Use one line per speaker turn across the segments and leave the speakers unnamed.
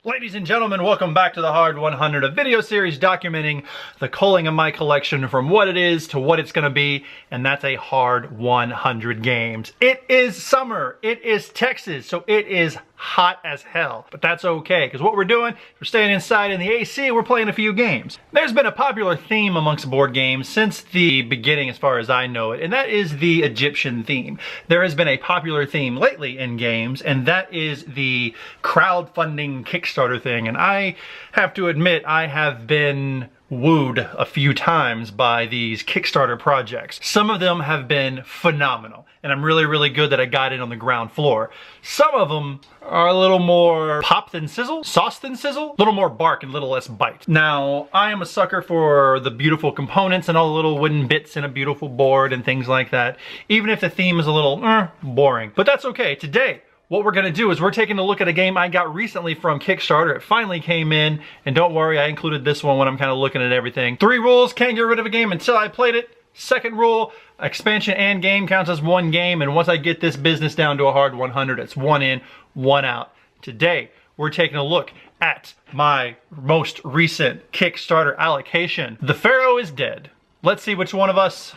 Ladies and gentlemen, welcome back to the Hard 100, a video series documenting the culling of my collection from what it is to what it's going to be, and that's a Hard 100 games. It is summer, it is Texas, so it is hot as hell, but that's okay, because what we're doing, we're staying inside in the AC, we're playing a few games. There's been a popular theme amongst board games since the beginning, as far as I know it, and that is the Egyptian theme. There has been a popular theme lately in games, and that is the crowdfunding Kickstarter thing, and I have to admit, I have been wooed a few times by these Kickstarter projects. Some of them have been phenomenal, and I'm really good that I got in on the ground floor. Some of them are a little more pop than sizzle, sauce than sizzle, a little more bark and a little less bite. Now, I am a sucker for the beautiful components and all the little wooden bits in a beautiful board and things like that, even if the theme is a little boring. But that's okay. Today, what we're gonna do is we're taking a look at a game I got recently from Kickstarter. It finally came in, and don't worry, I included this one when I'm kind of looking at everything. 3 rules, can't get rid of a game until I played it. Second rule, expansion and game counts as one game, and once I get this business down to a Hard 100, it's 1 in, 1 out. Today, we're taking a look at my most recent Kickstarter allocation. The Pharaoh is dead. Let's see which one of us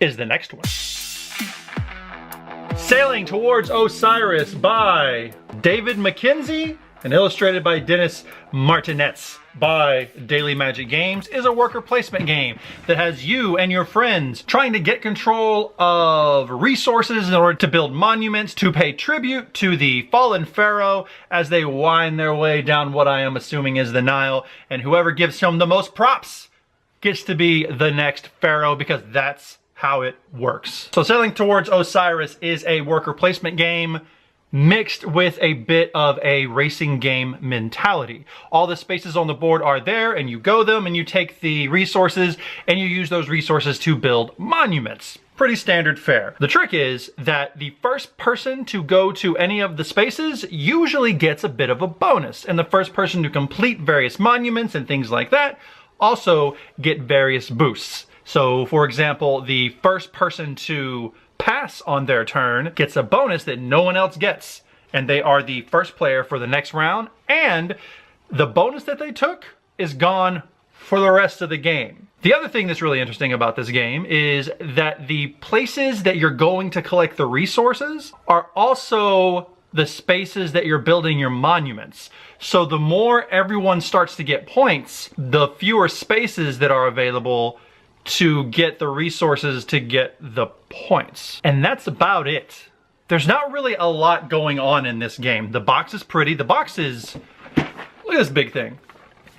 is the next one. Sailing Towards Osiris by David McKenzie and illustrated by Dennis Martinez by Daily Magic Games is a worker placement game that has you and your friends trying to get control of resources in order to build monuments to pay tribute to the fallen pharaoh as they wind their way down what I am assuming is the Nile, and whoever gives him the most props gets to be the next pharaoh, because that's how it works. So Sailing Towards Osiris is a worker placement game mixed with a bit of a racing game mentality. All the spaces on the board are there, and you go them and you take the resources and you use those resources to build monuments. Pretty standard fare. The trick is that the first person to go to any of the spaces usually gets a bit of a bonus, and the first person to complete various monuments and things like that also get various boosts. So, for example, the first person to pass on their turn gets a bonus that no one else gets, and they are the first player for the next round, and the bonus that they took is gone for the rest of the game. The other thing that's really interesting about this game is that the places that you're going to collect the resources are also the spaces that you're building your monuments. So the more everyone starts to get points, the fewer spaces that are available to get the resources to get the points. And that's about it. There's not really a lot going on in this game. The box is pretty. The box is, look at this big thing.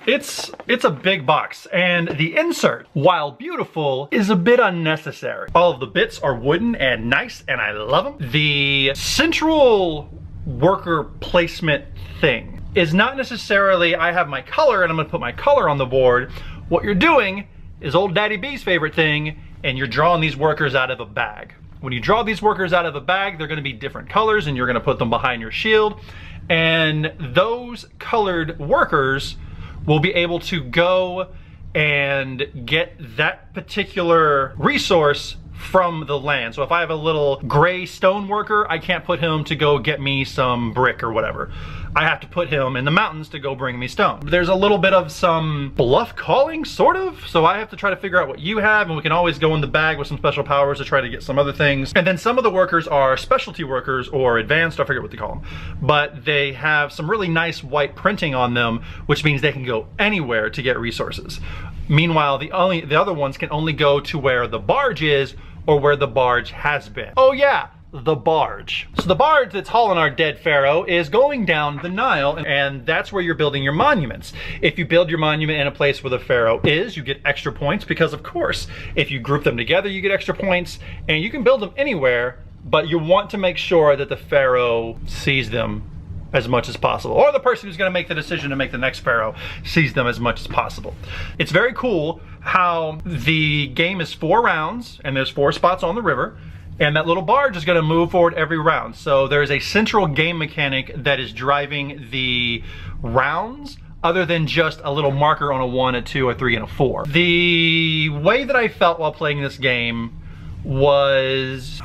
It's a big box, and the insert, while beautiful, is a bit unnecessary. All of the bits are wooden and nice, and I love them. The central worker placement thing is not necessarily, I have my color and I'm gonna put my color on the board. What you're doing is old Daddy B's favorite thing, and you're drawing these workers out of a bag. When you draw these workers out of a bag, they're gonna be different colors, and you're gonna put them behind your shield, and those colored workers will be able to go and get that particular resource from the land. So if I have a little gray stone worker, I can't put him to go get me some brick or whatever. I have to put him in the mountains to go bring me stone. There's a little bit of some bluff calling, sort of. So I have to try to figure out what you have, and we can always go in the bag with some special powers to try to get some other things. And then some of the workers are specialty workers or advanced, I forget what they call them. But they have some really nice white printing on them, which means they can go anywhere to get resources. Meanwhile, the other ones can only go to where the barge is or where the barge has been. Oh yeah, the barge. So the barge that's hauling our dead pharaoh is going down the Nile, and that's where you're building your monuments. If you build your monument in a place where the pharaoh is, you get extra points, because of course, if you group them together, you get extra points, and you can build them anywhere, but you want to make sure that the pharaoh sees them as much as possible, or the person who's going to make the decision to make the next pharaoh sees them as much as possible. It's very cool how the game is 4 rounds, and there's 4 spots on the river, and that little barge is going to move forward every round. So there's a central game mechanic that is driving the rounds, other than just a little marker on a 1, a 2, a 3, and a 4. The way that I felt while playing this game was,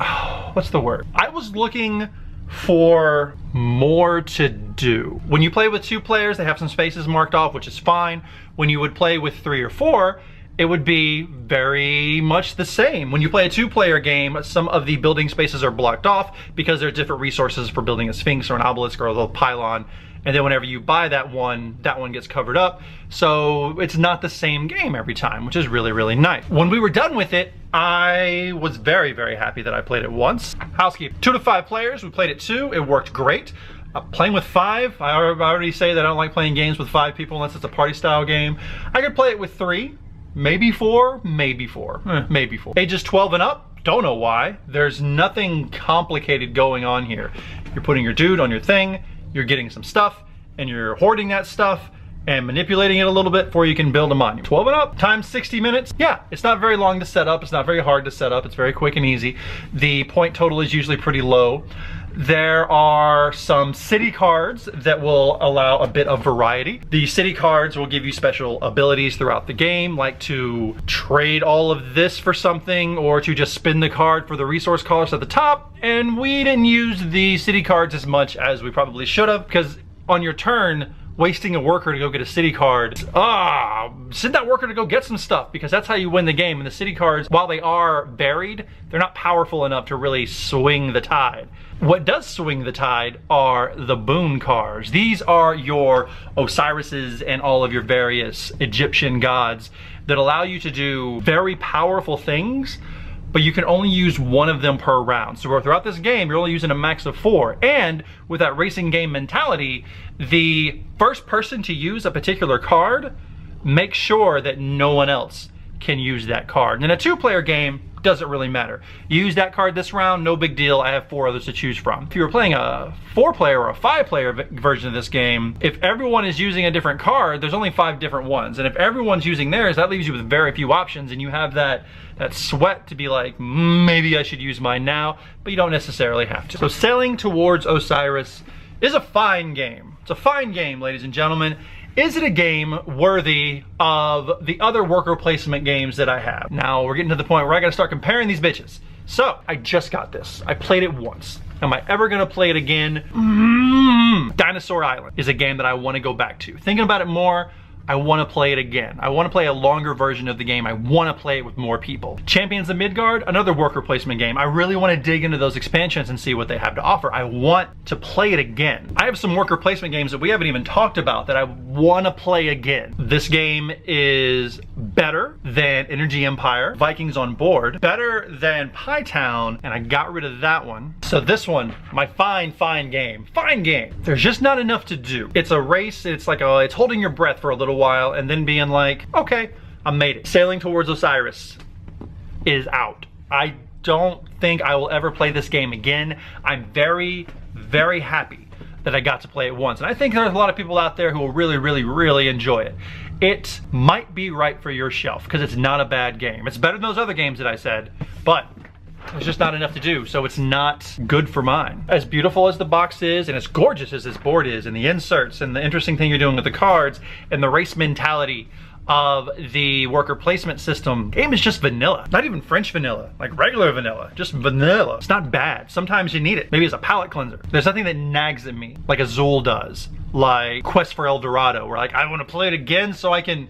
what's the word? I was looking for more to do. When you play with 2 players, they have some spaces marked off, which is fine. When you would play with 3 or 4, it would be very much the same. When you play a 2-player game, some of the building spaces are blocked off because there are different resources for building a sphinx or an obelisk or a little pylon. And then whenever you buy that one gets covered up. So it's not the same game every time, which is really, really nice. When we were done with it, I was very, very happy that I played it once. Housekeeping. 2 to 5 players, we played it 2, it worked great. Playing with 5, I already say that I don't like playing games with 5 people unless it's a party style game. I could play it with 3, maybe 4, maybe 4, maybe 4. Ages 12 and up, don't know why. There's nothing complicated going on here. You're putting your dude on your thing, you're getting some stuff, and you're hoarding that stuff and manipulating it a little bit before you can build a monument. 12 and up, times 60 minutes. Yeah, it's not very long to set up. It's not very hard to set up. It's very quick and easy. The point total is usually pretty low. There are some city cards that will allow a bit of variety. The city cards will give you special abilities throughout the game, like to trade all of this for something or to just spin the card for the resource cost at the top. And we didn't use the city cards as much as we probably should have, because on your turn, wasting a worker to go get a city card, send that worker to go get some stuff, because that's how you win the game. And the city cards, while they are varied, they're not powerful enough to really swing the tide. What does swing the tide are the boon cards. These are your Osirises and all of your various Egyptian gods that allow you to do very powerful things, but you can only use one of them per round. So throughout this game, you're only using a max of 4. And with that racing game mentality, the first person to use a particular card, make sure that no one else can use that card. And in a 2-player game, doesn't really matter. You use that card this round, no big deal. I have 4 others to choose from. If you were playing a 4-player or a 5-player version of this game, if everyone is using a different card, there's only 5 different ones. And if everyone's using theirs, that leaves you with very few options, and you have that sweat to be like, maybe I should use mine now, but you don't necessarily have to. So Sailing Towards Osiris is a fine game. It's a fine game, ladies and gentlemen. Is it a game worthy of the other worker placement games that I have? Now we're getting to the point where I gotta start comparing these bitches. So I just got this. I played it once. Am I ever gonna play it again? Dinosaur Island is a game that I wanna go back to. Thinking about it more, I want to play it again. I want to play a longer version of the game. I want to play it with more people. Champions of Midgard, another worker placement game. I really want to dig into those expansions and see what they have to offer. I want to play it again. I have some worker placement games that we haven't even talked about that I want to play again. This game is better than Energy Empire, Vikings on Board, better than Pie Town, and I got rid of that one. So this one, my fine game. Fine game. There's just not enough to do. It's a race. It's like it's holding your breath for a little while and then being like, okay, I made it. Sailing Towards Osiris is out. I don't think I will ever play this game again. I'm very, very happy that I got to play it once. And I think there's a lot of people out there who will really, really, really enjoy it. It might be right for your shelf because it's not a bad game. It's better than those other games that I said, but there's just not enough to do, so it's not good for mine. As beautiful as the box is, and as gorgeous as this board is, and the inserts, and the interesting thing you're doing with the cards, and the race mentality of the worker placement system, game is just vanilla. Not even French vanilla, like regular vanilla, just vanilla. It's not bad. Sometimes you need it. Maybe it's a palate cleanser. There's nothing that nags at me like Azul does, like Quest for El Dorado, where like I want to play it again so I can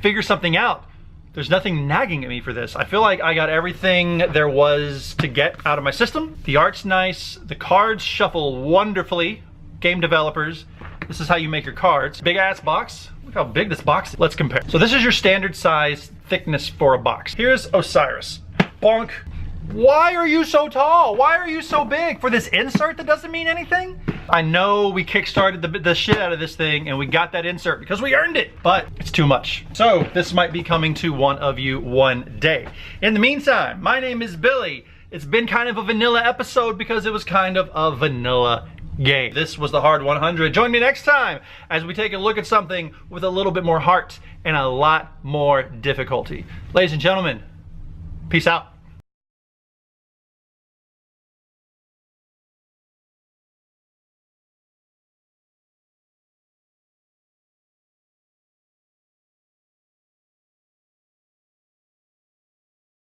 figure something out. There's nothing nagging at me for this. I feel like I got everything there was to get out of my system. The art's nice. The cards shuffle wonderfully. Game developers, this is how you make your cards. Big ass box. Look how big this box is. Let's compare. So this is your standard size thickness for a box. Here's Osiris. Bonk. Why are you so tall? Why are you so big? For this insert that doesn't mean anything? I know we kickstarted the shit out of this thing and we got that insert because we earned it, but it's too much. So this might be coming to one of you one day. In the meantime, my name is Billy. It's been kind of a vanilla episode because it was kind of a vanilla game. This was the Hard 100. Join me next time as we take a look at something with a little bit more heart and a lot more difficulty. Ladies and gentlemen, peace out.